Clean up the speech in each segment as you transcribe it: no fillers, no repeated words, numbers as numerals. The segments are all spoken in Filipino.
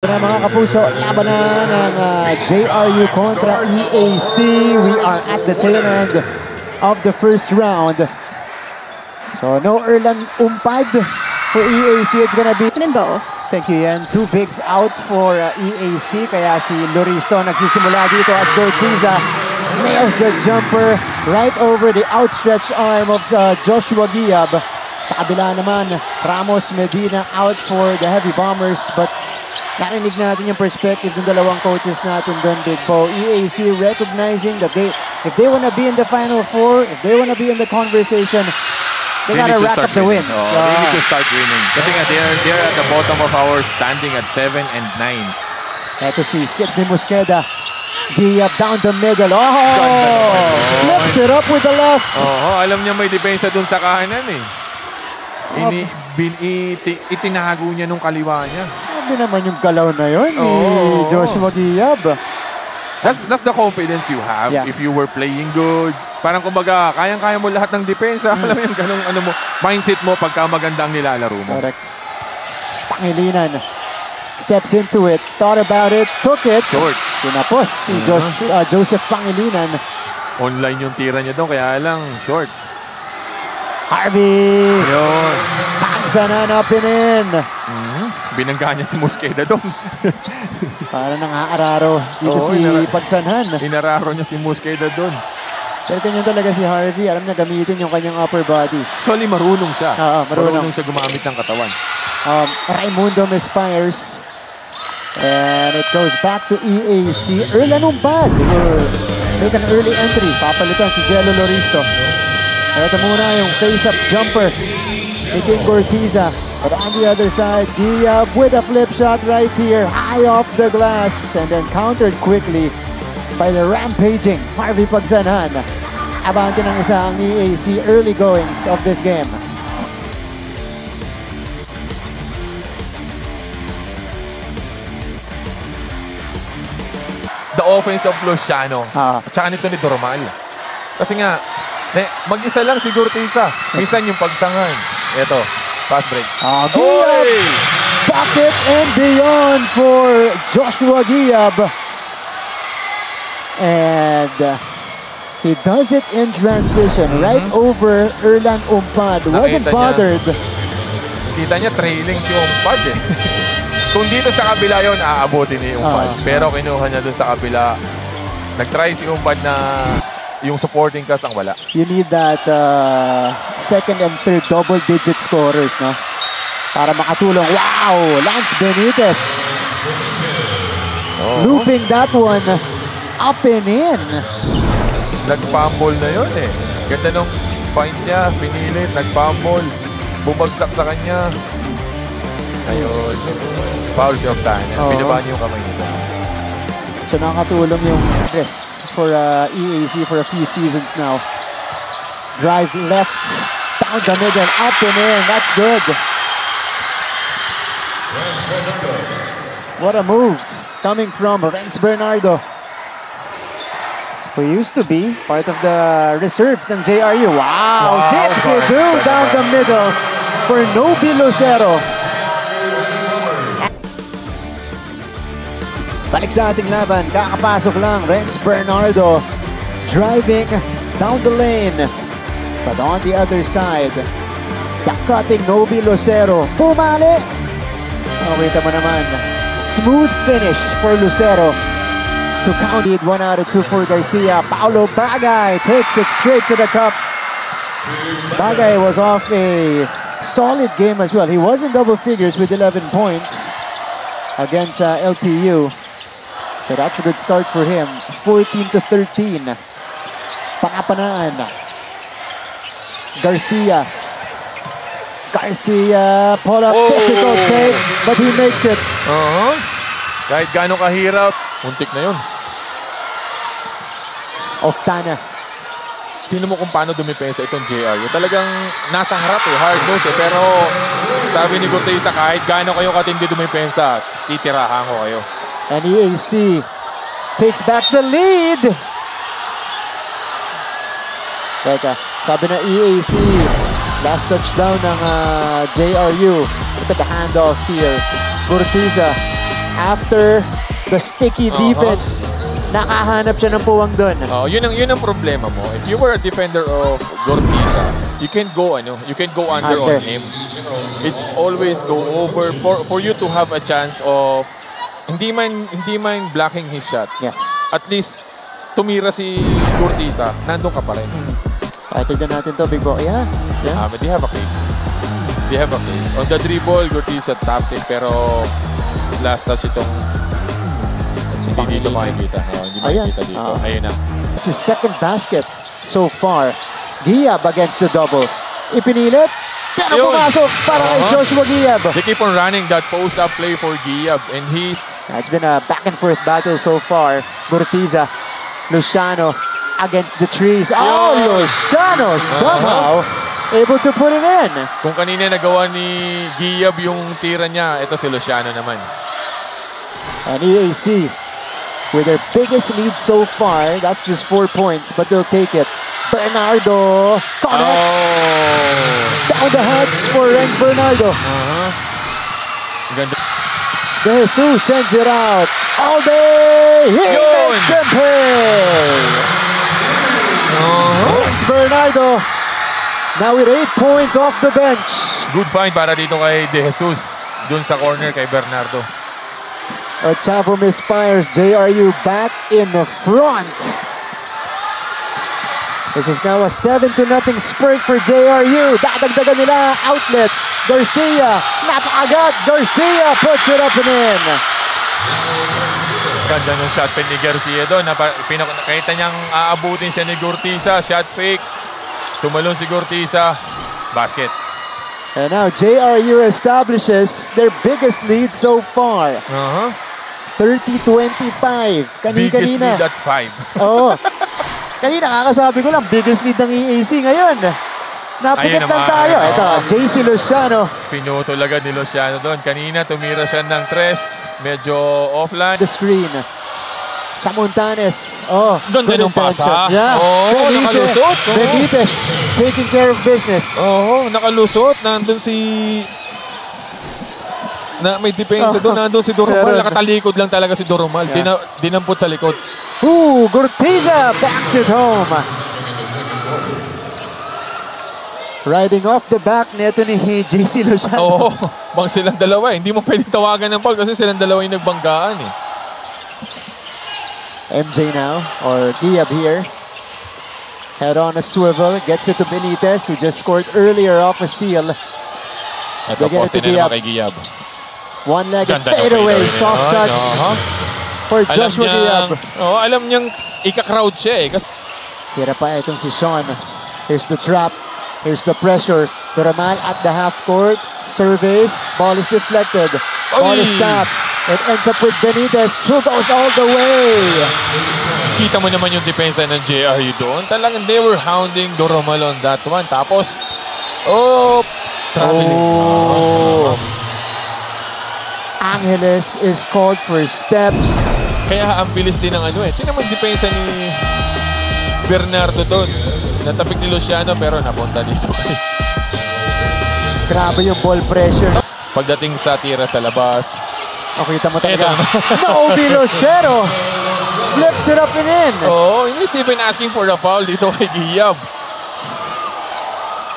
Labanan mga kapuso, labanan ng JRU kontra EAC. We are at the tail end of the first round. So no Erlan Umpad for EAC. It's gonna be... Thank you, Yan. Two bigs out for EAC. Kaya si Loristo nagsisimula dito as Gortiza nails the jumper right over the outstretched arm of Joshua Giab. Sa kabila naman, Ramos Medina out for the Heavy Bombers. But narinig natin yung perspective ng dalawang coaches natin doon, Big Po. EAC recognizing that if they want to be in the Final Four, if they want to be in the conversation, they gotta rack up the wins. They need to start winning. Kasi nga, they're at the bottom of our standing at 7 and 9. Ito si Sidney Mosqueda. Giab down the middle. Flips it up with the left. Alam niya may depensa dun sa kahanan eh. Itinago niya nung kaliwa niya. Hindi naman yung galaw na yun ni Joshua Giab. That's the confidence you have if you were playing good. Parang kumbaga, kayang-kaya mo lahat ng depensa. Alam mo yung ganung mindset mo pagka maganda ang nilalaro mo. Correct. Pangilinan. Steps into it. Thought about it. Took it. Short. Tinapos si Joseph Pangilinan. Online yung tira niya doon, kaya lang short. Harvey. Yun. Pagsanan up and in. Binangga niya si Mosqueda doon. Para nang-aararo dito si Pagsanhan. Inararo niya si Mosqueda doon. Pero ganyan talaga si Harvey. Alam niya gamitin yung kanyang upper body. Actually, marunong siya. Marunong siya gumamit ng katawan. Raimundo misfires. And it goes back to EAC. Erlan Umpad will make an early entry. Papalitan si Jello Loristo. Ito muna yung face-up jumper ni King Gortiza. But on the other side, Giab with a flip shot right here. High off the glass. And then countered quickly by the rampaging Harvey Pagsanhan. Abante ng isa ang EAC early goings of this game. The offense of Luciano. At saka nito ni Dormal. Kasi nga, mag-isa lang si Gortiza. Minsan yung Pagsanhan. Ito, fast break. Bucket and beyond for Joshua Giab. And he does it in transition right over Erlan Umpad. Wasn't bothered. Kita niya trailing si Umpad eh. Kung dito sa kabila yun, aabutin ni Umpad. Pero kinuha niya dun sa kabila. Nag-try si Umpad na yung supporting cast ang wala. You need that second and third double-digit scorers, no? Para makatulong. Wow! Lance Benitez. Looping that one up and in. Nag-fumble na yun eh. Ganda nung spine niya, pinilit, nag-fumble. Bumagsak sa kanya. Ayun. Foul shot tayo. Binaba niya yung kamay nito. So nakatulong yung press for EAC for a few seasons now. Drive left, down the middle, up and in. That's good. What a move coming from Renz Bernardo, who used to be part of the reserves ng JRU. Wow! Dips it down the middle for Nobi Lucero. Balik sa ating laban, kakapasok lang, Renz Bernardo driving down the lane. But on the other side, the cutting Nobi Lucero. Bumali! Kita mo naman, smooth finish for Lucero to count it 1 out of 2 for Garcia. Paolo Bagay takes it straight to the cup. Bagay was off a solid game as well. He was in double figures with 11 points against LPU. So that's a good start for him. 14-13. Pangapanaan. Garcia, pull up, difficult take, but he makes it. Kahit gaano kahirap, muntik na yun. Oftana. Tingnan mo kung paano dumipensa itong JRU. Talagang nasa harap eh, hard nose eh. Pero sabi ni Gortiza, kahit gaano kayo katindi dumipensa, titirahan ko kayo. And EAC takes back the lead. Teka, sabi na EAC, last touchdown ng JRU. Look at the handoff here. Gortiza after the sticky defense, nakahanap siya ng puwang doon. Yun ang problema mo. If you were a defender of Gortiza, you can go under on him. It's always go over for you to have a chance of hindi man blocking his shot. Yeah. At least tumira si Gortiza, nandun ka pa rin. Tignan natin to, Big Bo. Yeah. But they have a case. On the dribble, Gortiza tapped it, pero last touch itong hindi dito makikita. Hindi makikita dito. Ayun na. It's his second basket so far. Giab against the double. Ipinilit. Pero pumasok para kay Joshua Giab. They keep on running that post-up play for Giab. And it's been a back and forth battle so far. Gortiza, Luciano against the trees. Luciano somehow able to put it in. Kung kanina nagawa ni Giab yung tira niya, ito si Luciano naman. And EAC with their biggest lead so far. That's just 4 points, but they'll take it. Bernardo connects. Down the hatch for Renz Bernardo. Ganda. De Jesus sends it out. All day. He makes them pay. Renz Bernardo now with 8 points off the bench. Good find para dito kay De Jesus. Dun sa corner kay Bernardo. Chavo misfires. JRU back in the front. This is now a 7-0 spurt for JRU. Dadagdagan nila outlet. Garcia, napakagat. Garcia puts it up and in. Ganda ng shot pen ni Garcia doon. Nakita niyang aabutin siya ni Gortiza. Shot fake. Tumalon si Gortiza. Basket. And now JRU establishes their biggest lead so far. 30-25. Biggest lead at 5. Kanina kakasabi ko lang, biggest lead ng EAC ngayon. Napikit lang tayo. Ito, JC Luciano. Pinutol agad ni Luciano doon. Kanina tumira siya ng 3. Medyo offline. The screen. Sa Montanes. Ganda ng pasa. Yeah. Nakalusot. Benitez taking care of business. Nakalusot. Nandun may depensa doon. Nandun si Doromal. Nakatalikod lang talaga si Doromal. Dinampot sa likod. Gortiza backs it home. Riding off the back neto ni JC Luciano. Bang silang dalawa. Hindi mo pwedeng tawagan ng foul kasi silang dalawa yung nagbanggaan MJ now, or Giab here. Head on a swivel, gets it to Benitez, who just scored earlier off a seal. Ito, poste na naman kay Giab. One-legged fadeaway, soft touch for Joshua Giab. Alam niyang ika-crowd siya Kasi Hira pa itong si Sean. Here's the trap. Here's the pressure. Duraman at the half court. Surveys. Ball is deflected. Ball is tapped. It ends up with Benitez, who goes all the way. Kita mo naman yung depensa ng JRU doon. Talagang they were hounding Doromal on that one. Tapos, traveling. Angeles is called for steps. Kaya ang bilis din ng Tingnan mo yung depensa ni Bernardo doon. Natapik ni Luciano pero napunta dito. Grabe yung ball pressure. Pagdating sa tira sa labas. Kita mo talaga. Nobi Lucero flips it up and in. He's even asking for the foul dito kay Giab.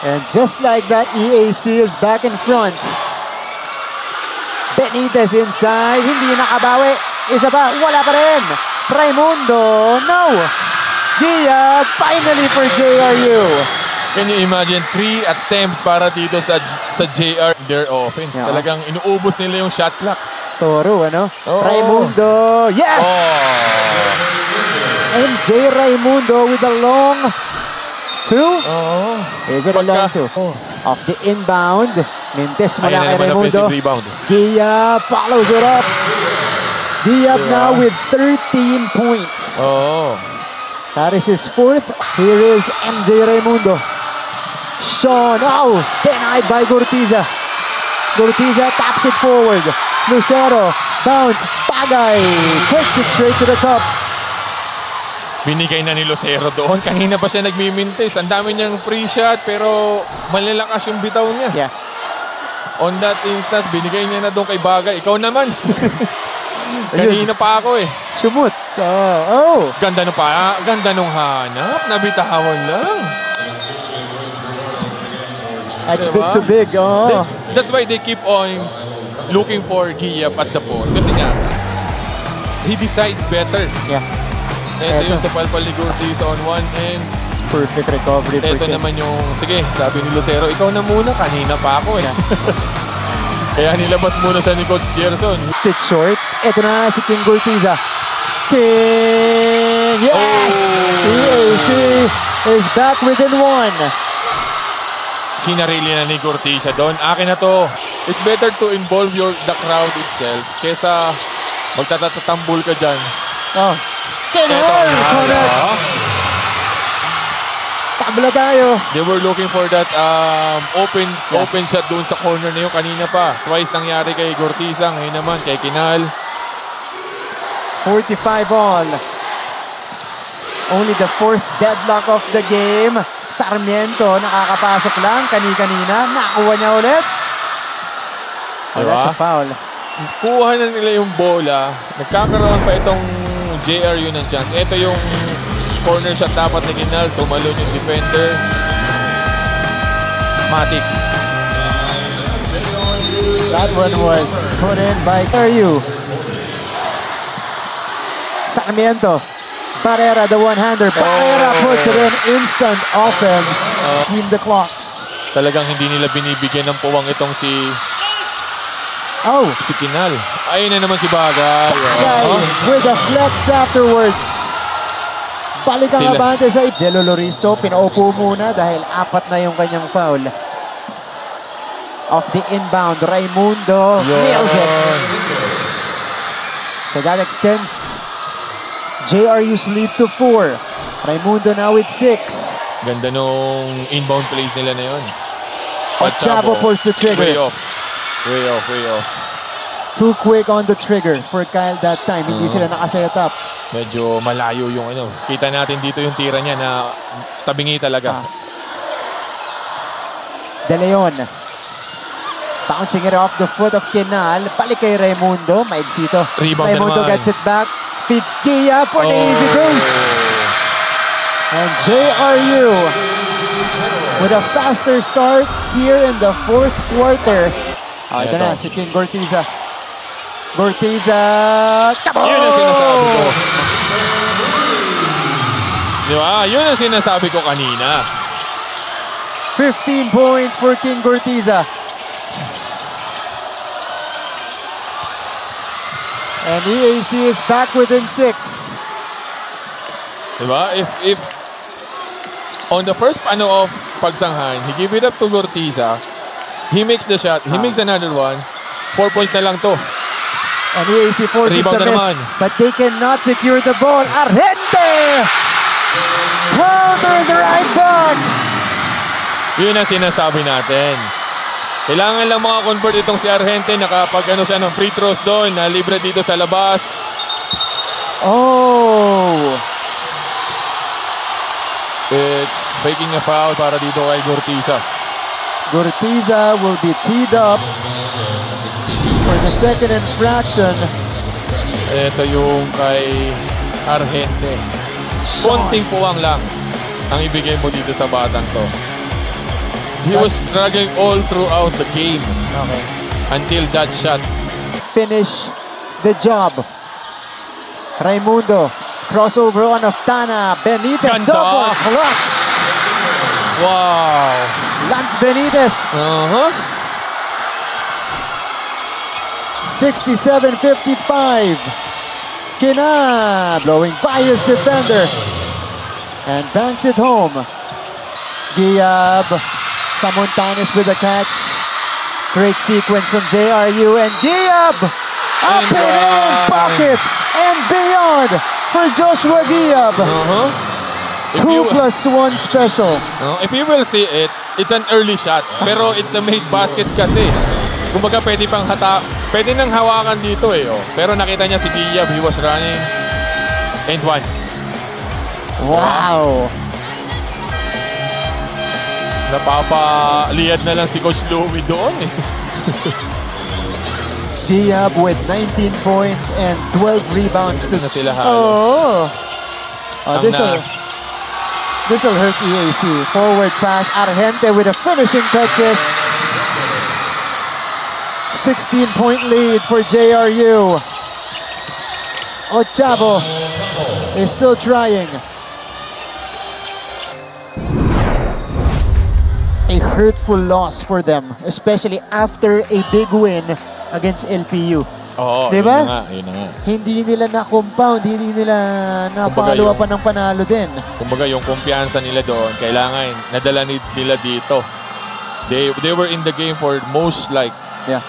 And just like that, EAC is back in front. Benitez inside. Hindi nakabawi. Isa pa. Wala pa rin. Raimundo. No. Giab finally for JRU. Can you imagine 3 attempts para dito sa JR their offense? Talagang inuubos nila yung shot clock. Toro, Raimundo. Yes! MJ Raimundo with a long 2. Is it a long 2? Off the inbound. Mintes mula kay Raimundo. Giab follows it up. Giab now with 13 points. That is his 4th. Here is MJ Raimundo. Sean, denied by Gortiza. Gortiza taps it forward. Lucero, bounce, Bagay, takes it straight to the cup. Binigay na ni Lucero doon. Kanina pa siya nagmimintis. Ang dami niyang free shot pero malalakas yung bitaw niya. Yeah. On that instance, binigay niya na doon kay Bagay. Ikaw naman. Kanina pa ako eh. Sumut. Oh. Ganda nung hanap. Nabitawan lang. That's Diba? big to big. Oh. That's why they keep on looking for Giap at the post. Kasi nga, he decides better. Yeah. Ito yung sa palpal ni Gurtiza on one end. It's perfect recovery for Ito King. naman yung, sige, sabi ni Lucero, ikaw na muna. Kanina pa ako eh. Kaya nilabas muna siya ni Coach Gerson. Tip short. Ito na si King Gurtiza. King! Yes! CAC is back within one. Sinarili na ni Gurtiza doon. Akin na to. It's better to involve the crowd itself kesa magtatatambul ka dyan. Oh. Kinal connects. Tabla tayo. They were looking for that open shot doon sa corner na yun kanina pa. Twice nangyari kay Gurtiza. Ngayon naman kay Kinal. 45 all. Only the fourth deadlock of the game. Sarmiento nakakapasok lang kani-kanina. Nakuha niya ulit. Oh, Diba? that's a foul. Kuha na nila yung bola. Nagkakaroon pa itong JRU ng chance. Ito yung corner shot dapat ni Kinal. Tumalon yung defender. Matic. That one was put in by JRU. Sarmiento. Barrera, the one-hander. Barrera puts it in. Instant offense between the clocks. Talagang hindi nila binibigyan ng puwang itong si Kinal. Ayun na naman si Bagay. Bagay with a flex afterwards. Balik ang abante sa Jello Loristo. Pinaupo muna dahil apat na yung kanyang foul. Off the inbound, Raimundo nails it. So that extends JRU's lead to 4. Raimundo now with 6. Ganda nung inbound plays nila na yun. Chavo pulls the trigger. Way off. Too quick on the trigger for Kyle that time. Hindi sila nakaset up. Medyo malayo yung ano. Kita natin dito yung tira niya na tabingi talaga. De Leon. Bouncing it off the foot of Kinal. Balik kay Raimundo. Maigsi to. Raimundo gets it back. Feeds Gia for the easy deuce. And JRU with a faster start here in the fourth quarter. Ito na si King Gurtiza. Gurtiza. Yun ang sinasabi ko. Di ba? Yun ang sinasabi ko kanina. 15 points for King Gurtiza. And EAC is back within 6. Diba? If on the first of pagsanghan, he give it up to Gurtiza. He makes the shot. He makes another one. 4 points na lang to. And EAC forces Rebound the na miss. naman. But they cannot secure the ball. Argente! Counters right back! Yun ang sinasabi natin. Kailangan lang convert itong si Argente. Nakapag siya ng free throws doon. Na libre dito sa labas. Oh! It's faking a foul para dito kay Gurtiza. Gurtiza will be teed up for the second infraction. Ito yung kay Argente. Konting puwang lang ang ibigay mo dito sa batang to. He was struggling all throughout the game. Okay. Until that shot. Finish the job. Raimundo. Crossover on Oftana. Benitez. Ganda. Double clutch. Wow. Lance Benitez. 67-55. Kina blowing by his defender. And banks it home. Giab. Samontanes with a catch. Great sequence from JRU. And Giab. Up and in. Pocket. And beyond for Joshua Giab. 2+1 special. If you will see it, it's an early shot. Pero it's a made basket kasi. Kumbaga pwede pang pwede nang hawakan dito eh. Oh. Pero nakita niya si Giab, he was running. And one. Wow. Napapaliyad na lang si Coach Louie doon eh. Diab with 19 points and 12 rebounds to... Na sila halos. This'll hurt EAC. Forward pass, Argente with the finishing touches. 16-point lead for JRU. Ochavo is still trying. A hurtful loss for them, especially after a big win against LPU. Oo, diba? Yun na nga. Hindi nila na-compound, hindi nila na-follow up ng panalo din. Kumbaga yung kumpiyansa nila doon, kailangan nadala nila dito. They were in the game for most like Yeah.